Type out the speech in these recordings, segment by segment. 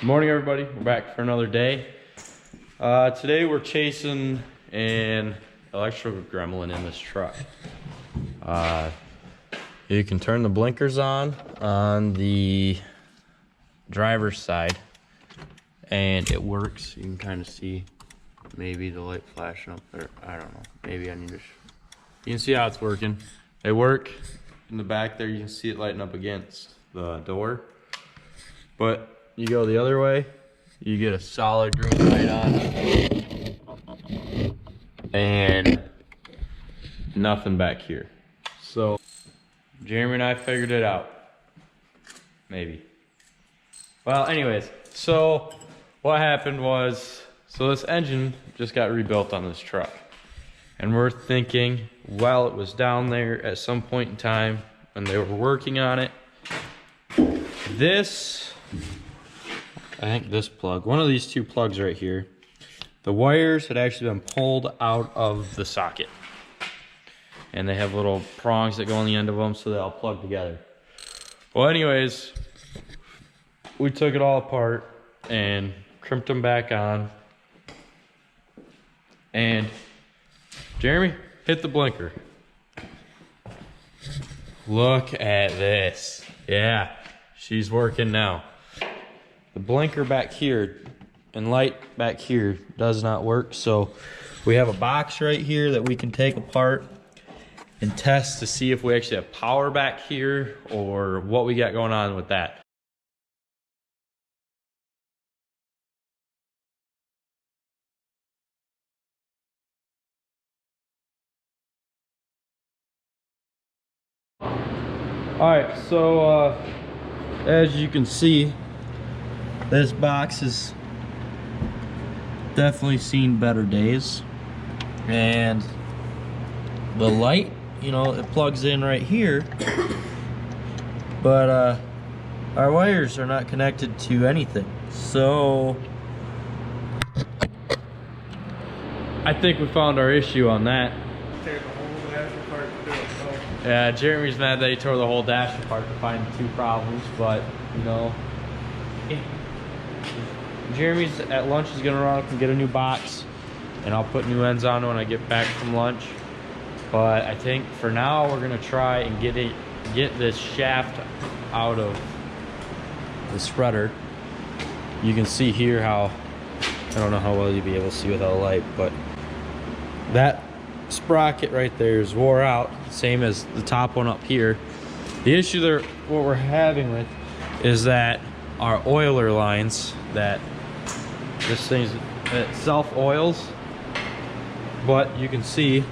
Good morning, everybody. We're back for another day. Today we're chasing an electrical gremlin in this truck. You can turn the blinkers on the driver's side, and it works. You can kind of see maybe the light flashing up there. I don't know. Maybe I need to. You can see how it's working. They work in the back there. You can see it lighting up against the door. But you go the other way, you get a solid green light on, and nothing back here. So Jeremy and I figured it out. Maybe. Well, anyways, so what happened was, this engine just got rebuilt on this truck. And we're thinking, while it was down there at some point in time when they were working on it, I think this plug, one of these two plugs right here, the wires had actually been pulled out of the socket. And they have little prongs that go on the end of them, so they all plug together. Well, anyways, we took it all apart and crimped them back on. And Jeremy, hit the blinker. Look at this. Yeah, she's working now. The blinker back here and light back here does not work, so we have a box right here that we can take apart and test to see if we actually have power back here or what we got going on with that. Alright, so as you can see, this box has definitely seen better days. And the light, you know, it plugs in right here. But our wires are not connected to anything. So I think we found our issue on that. Yeah, Jeremy's mad that he tore the whole dash apart to find the two problems, but you know, Jeremy's at lunch is gonna run up and get a new box, and I'll put new ends on when I get back from lunch. But I think for now we're gonna try and get this shaft out of the spreader. You can see here how, I don't know how well you'll be able to see without a light, but that sprocket right there is wore out, same as the top one up here. The issue there, what we're having with, is that our oiler lines, that this thing's, it self oils, but you can see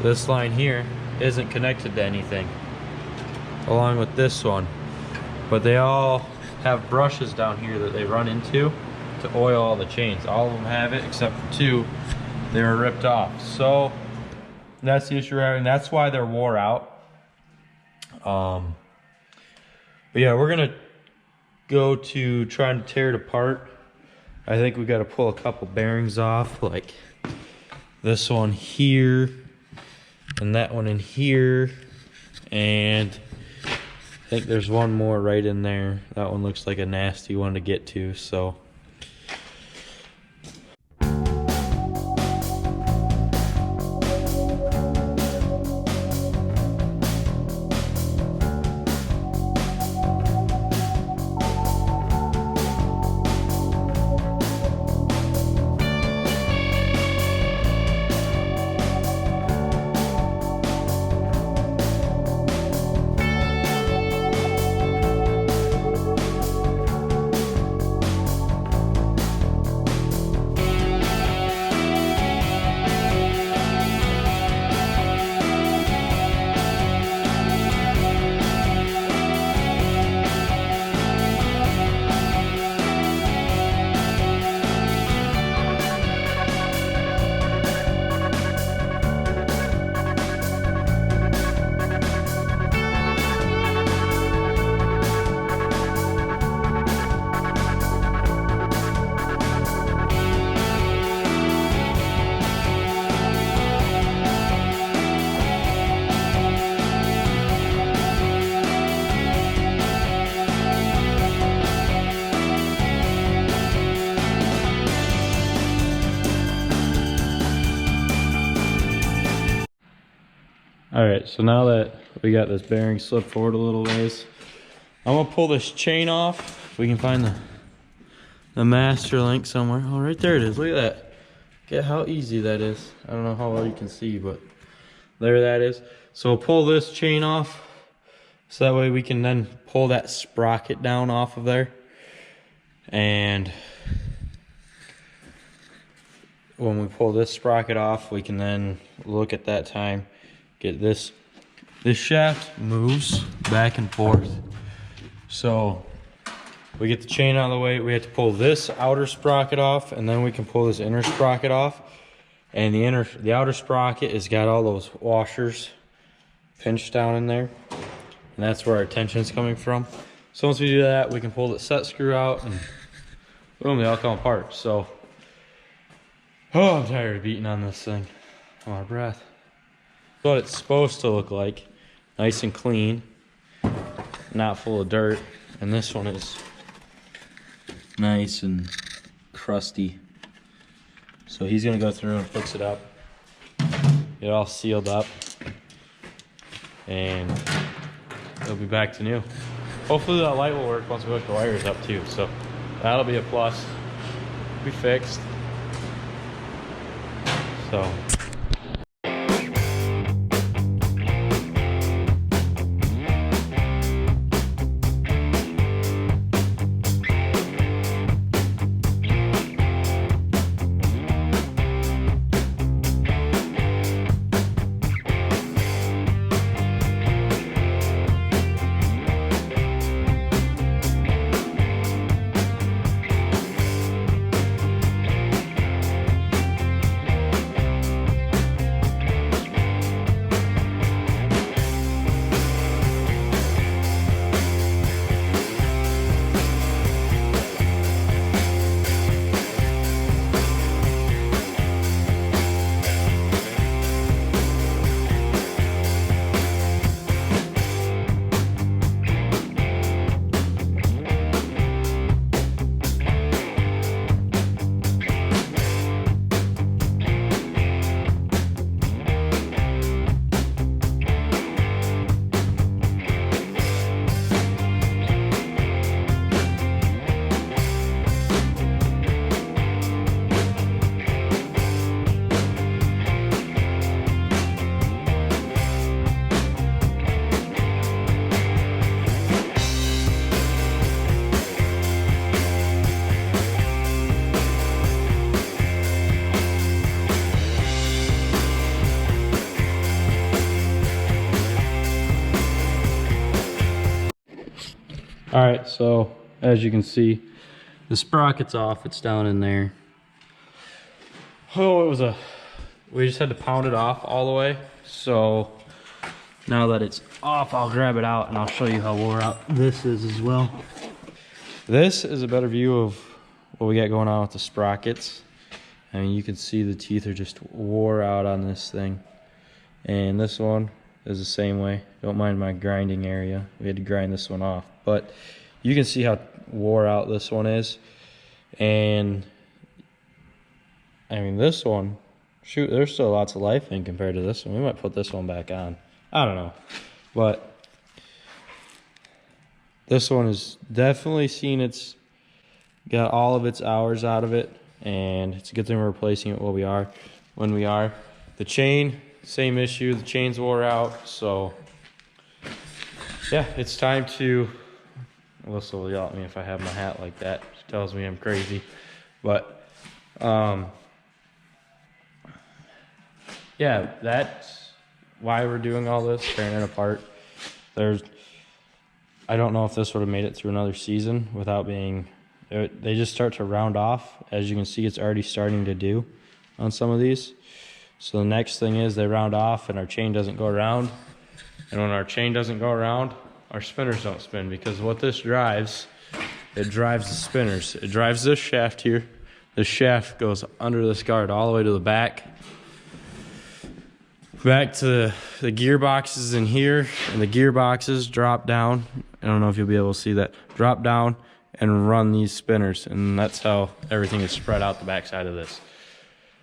this line here isn't connected to anything, along with this one. But they all have brushes down here that they run into to oil all the chains. All of them have it except for two. They were ripped off. So that's the issue we're having. That's why they're wore out. But yeah, we're gonna go to trying to tear it apart. I think we got to pull a couple bearings off, like this one here and that one in here, and I think there's one more right in there. That one looks like a nasty one to get to, so All right, so now that we got this bearing slid forward a little ways, I'm gonna pull this chain off. If we can find the master link somewhere. Oh, right there it is. Look at that. Get how easy that is. I don't know how well you can see, but there that is. So we'll pull this chain off, so that way we can then pull that sprocket down off of there. And when we pull this sprocket off, we can then look at that time, get this shaft moves back and forth. So we get the chain out of the way, we have to pull this outer sprocket off, and then we can pull this inner sprocket off. And the outer sprocket has got all those washers pinched down in there, and that's where our tension is coming from. So once we do that, we can pull the set screw out, and boom, they all come apart. So, oh, I'm tired of beating on this thing. I'm out of breath. What it's supposed to look like, nice and clean, not full of dirt. And this one is nice and crusty. So he's gonna go through and fix it up, get it all sealed up, and it'll be back to new. Hopefully that light will work once we hook the wires up too, so that'll be a plus. Be fixed. So all right, so as you can see, the sprocket's off, it's down in there. Oh, we just had to pound it off all the way. So now that it's off, I'll grab it out and I'll show you how wore out this is as well. This is a better view of what we got going on with the sprockets. I mean, you can see the teeth are just wore out on this thing. And this one is the same way. Don't mind my grinding area. We had to grind this one off. But you can see how wore out this one is. And I mean, this one, shoot, there's still lots of life in compared to this one. We might put this one back on. I don't know. But this one has definitely seen it's got all of its hours out of it. And it's a good thing we're replacing it when we are. The chain, same issue. The chain's wore out. So yeah, it's time to... Alyssa will yell at me if I have my hat like that. She tells me I'm crazy. But, yeah, that's why we're doing all this, tearing it apart. I don't know if this would have made it through another season without being... They just start to round off. As you can see, it's already starting to do on some of these. So the next thing is they round off and our chain doesn't go around. And when our chain doesn't go around, our spinners don't spin, because what this drives, it drives the spinners. It drives this shaft here. This shaft goes under this guard all the way to the back to the gearboxes in here, and the gearboxes drop down. I don't know if you'll be able to see that. Drop down and run these spinners, and that's how everything is spread out the backside of this.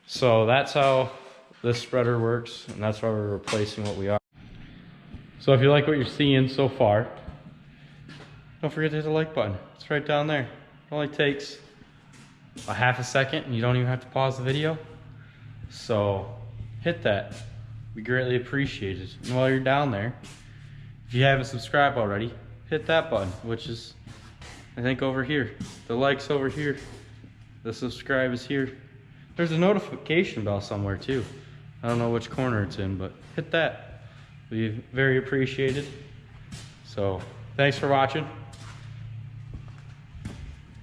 So that's how this spreader works, and that's why we're replacing what we are. So if you like what you're seeing so far, don't forget to hit the like button. It's right down there. It only takes a half a second and you don't even have to pause the video. So hit that. We greatly appreciate it. And while you're down there, if you haven't subscribed already, hit that button, which is, I think, over here. The like's over here. The subscribe is here. There's a notification bell somewhere too. I don't know which corner it's in, but hit that. Be very appreciated. So thanks for watching.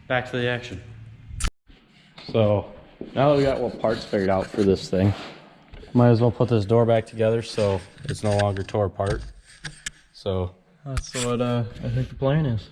Back to the action. So now that we got what parts figured out for this thing, might as well put this door back together so it's no longer tore apart. So that's what I think the plan is.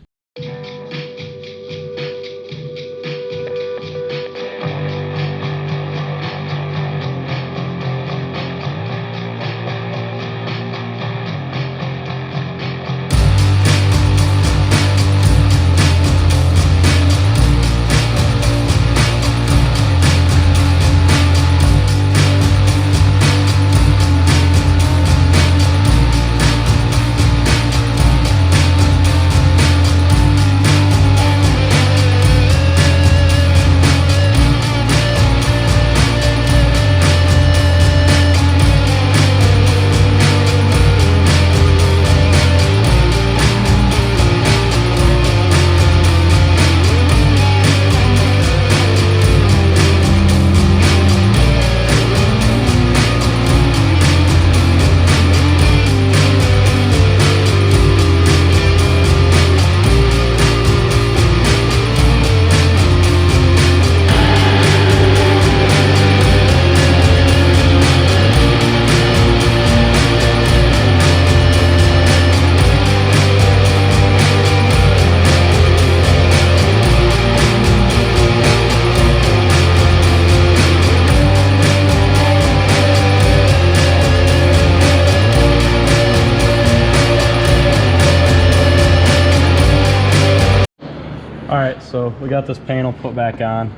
Alright, so we got this panel put back on.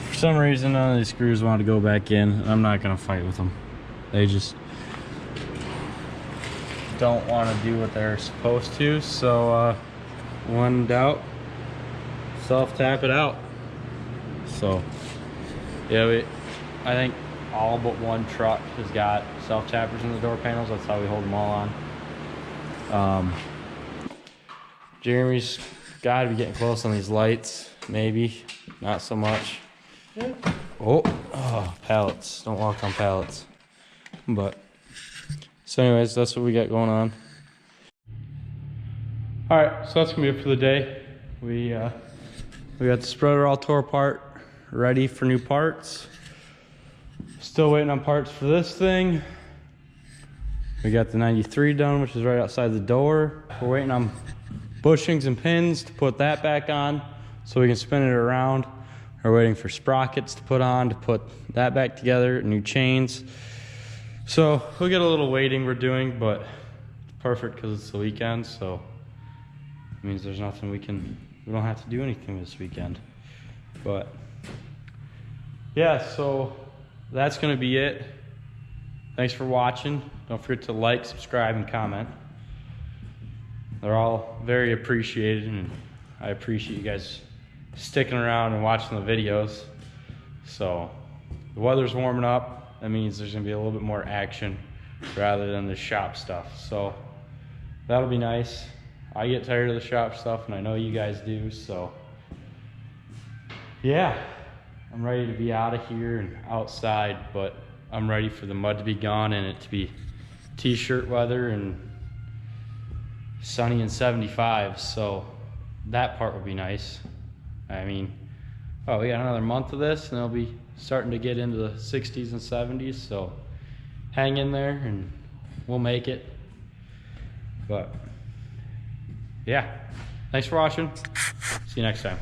For some reason, none of these screws want to go back in. I'm not going to fight with them. They just don't want to do what they're supposed to. So, when in doubt, self-tap it out. So, yeah, I think all but one truck has got self-tappers in the door panels. That's how we hold them all on. Jeremy's got to be getting close on these lights. Maybe. Not so much. Oh, pallets. Don't walk on pallets. But, so anyways, that's what we got going on. Alright, so that's going to be it for the day. We got the spreader all tore apart, ready for new parts. Still waiting on parts for this thing. We got the 93 done, which is right outside the door. We're waiting on bushings and pins to put that back on so we can spin it around. We're waiting for sprockets to put on to put that back together, new chains. So we'll get a little waiting we're doing, but it's perfect because it's the weekend, so it means there's nothing we don't have to do anything this weekend. But yeah, so that's gonna be it. Thanks for watching. Don't forget to like, subscribe, and comment. They're all very appreciated, and I appreciate you guys sticking around and watching the videos. So the weather's warming up. That means there's gonna be a little bit more action rather than the shop stuff. So that'll be nice. I get tired of the shop stuff, and I know you guys do. So yeah, I'm ready to be out of here and outside, but I'm ready for the mud to be gone and it to be t-shirt weather and sunny and 75. So that part would be nice. I mean, oh, we got another month of this and it'll be starting to get into the 60s and 70s. So hang in there and we'll make it. But yeah, thanks for watching. See you next time.